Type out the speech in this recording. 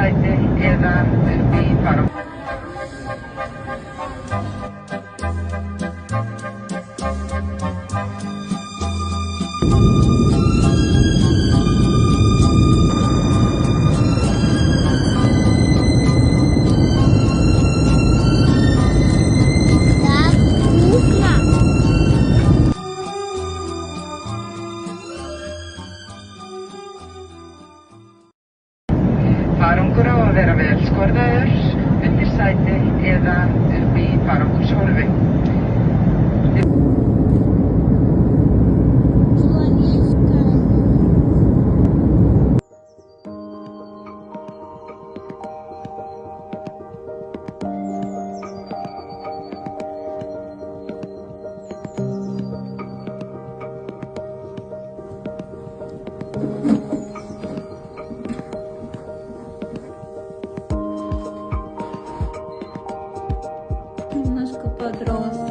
sæti eða upp í farum. Farangur á að vera vel skorðaður, undir sæti eða upp í farangurshólfi. Немножко подробно.